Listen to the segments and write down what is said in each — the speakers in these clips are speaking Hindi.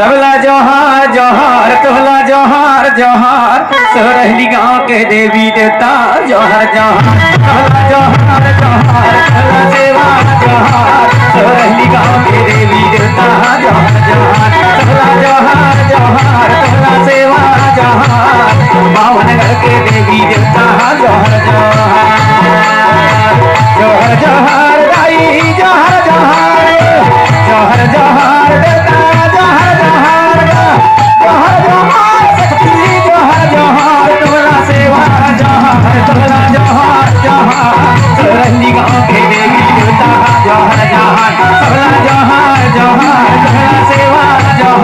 सबला जोहार जोहार तोहला जोहार जोहार सोरहली गांव के देवी देवता जोहार जोहार तोहला जोहार जोहार तोहला सेवा जोहार सोरहली गांव के देवी देवता जोहार जोहार तोहला जोहार जोहार तोहला सेवा जोहार बावनगढ़ के देवी देवता जोहार जोहार जोहर जोहार दाई जोहर जोहार जोहर जोहार देवता जोहर जोहार जोहर जोहार शक्ति जोहर जोहार तोहरा सेवा जोहर तोहरा जोहार जोहार सोरहली गांव के देवी देवता जोहर जोहार तोहरा जोहार जोहार तोहरा सेवा जोहार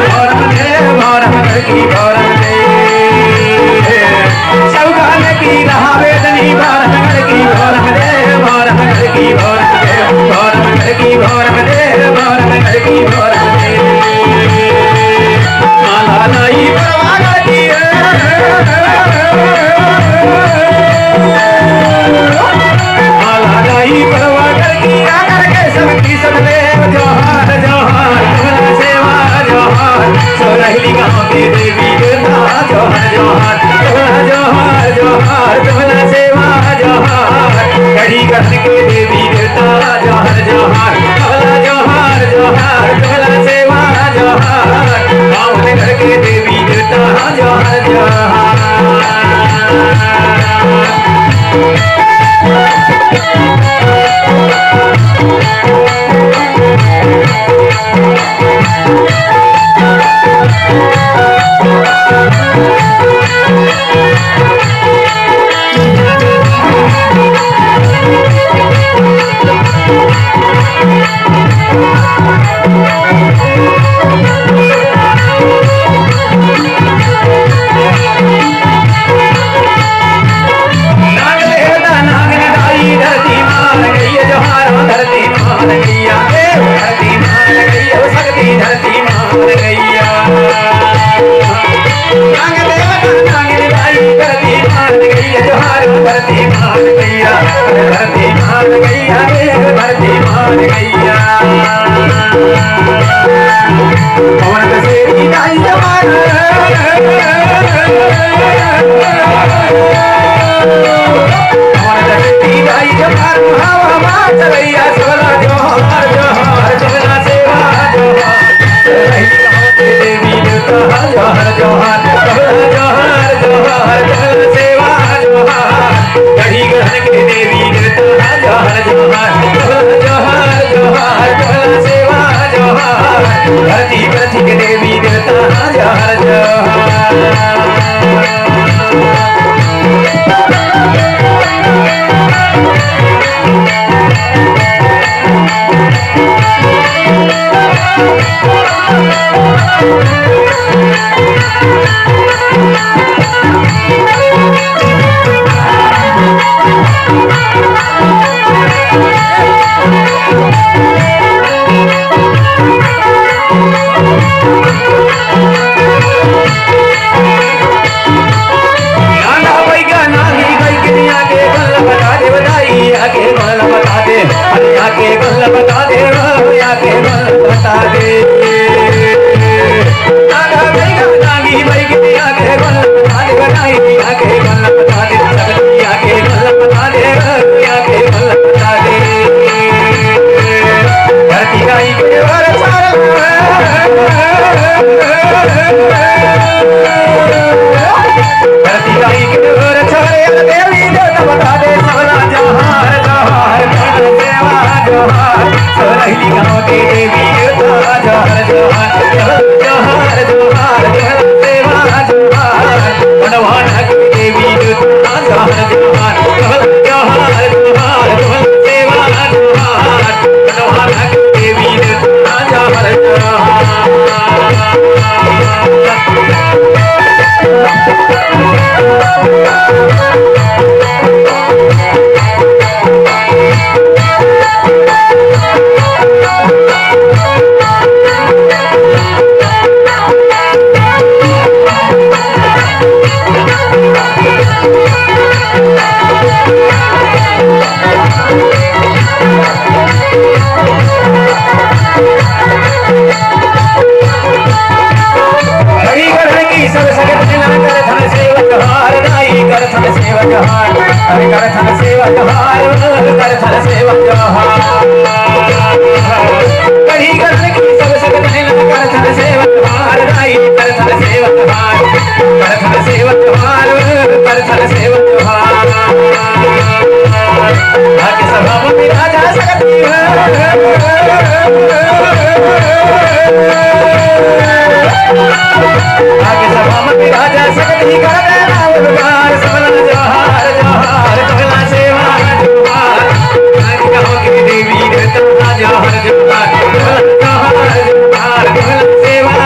भौरम दे भौरम घर की भौरम दे सौगान की रहा वेदनी भौरम घर की भौरम दे भौरम घर की भौरम दे भौरम घर की भौरम दे भौरम घर की भौरम दे माला नाई परवाना की माला नाई परवाना की आकर के सबकी सब देव जोहार जोहार तुम्हारा सेवा जोहार सोरहली गाँव के देवी देवता जोहार जोहार जोहार जोहार जोहार तुम्हारा सेवा जोहार कड़ी कर्ण के देवी देवता जोहार जोहार जोहार जोहार तुम्हारा सेवा जोहार गाँव घर के देवी देवता जोहार जोहार धरती पृथ्वी के देवी देवता जोहार आके गल बता दे आके गल बता दे नागा नागी बैगी आके गल बता दे बनाई आके गल बता दे सकती आके गल बता दे आके गल बता दे धरती गाई के वर सारा धरती गाई के वर छारे देवी देवता बता दे सबला जोहार जोहार जोहार सोरहली गाँव के देवी देवता जोहार जोहार जोहार जोहार जोहार सेवा जोहार बनवान के देवी देवता जोहार जोहार जोहार जोहार जोहार सेवा जोहार बनवान के देवी देवता जोहार जोहार सेवा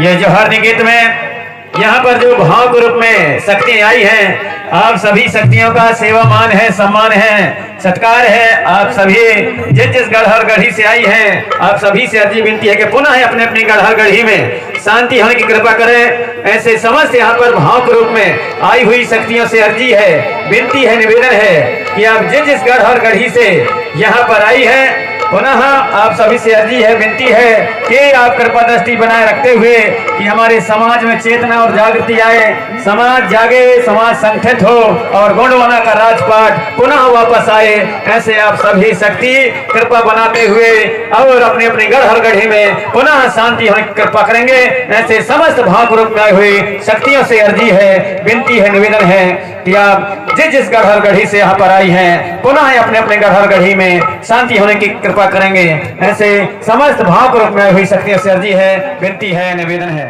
ये जोहर गीत में यहाँ पर जो भाव के रूप में शक्ति आई हैं, आप सभी शक्तियों का सेवा मान है, सम्मान है, सत्कार है। आप सभी जिस गढ़हर गढ़ी से आई हैं, आप सभी से अर्जी विनती है कि पुनः है अपने अपनी गढ़हर गढ़ी में शांति होने की कृपा करें। ऐसे समस्त यहाँ पर भाव के रूप में आई हुई शक्तियों से अर्जी है, विनती है, निवेदन है कि आप जिस गढ़हर गढ़ी से यहाँ पर आई है, पुनः आप सभी से अर्जी है, विनती है कि आप कृपा दृष्टि बनाए रखते हुए कि हमारे समाज में चेतना और जागृति आए, समाज जागे, समाज संगठित हो और गोंडवाना का राजपाट पुनः वापस आए। ऐसे आप सभी शक्ति कृपा बनाते हुए और अपने अपने गढ़हर गढ़ी में पुनः शांति होने की कृपा करेंगे। ऐसे समस्त भाव रूप में हुई शक्तियों से अर्जी है, विनती है, निवेदन है कि आप जिस गढ़हर गढ़ी से यहाँ पर आई हैं, पुनः अपने अपने गढ़हर गढ़ी में शांति होने की कृपा करेंगे। ऐसे समस्त भाव रूप में हुई शक्तियों से अर्जी है, विनती है, निवेदन है।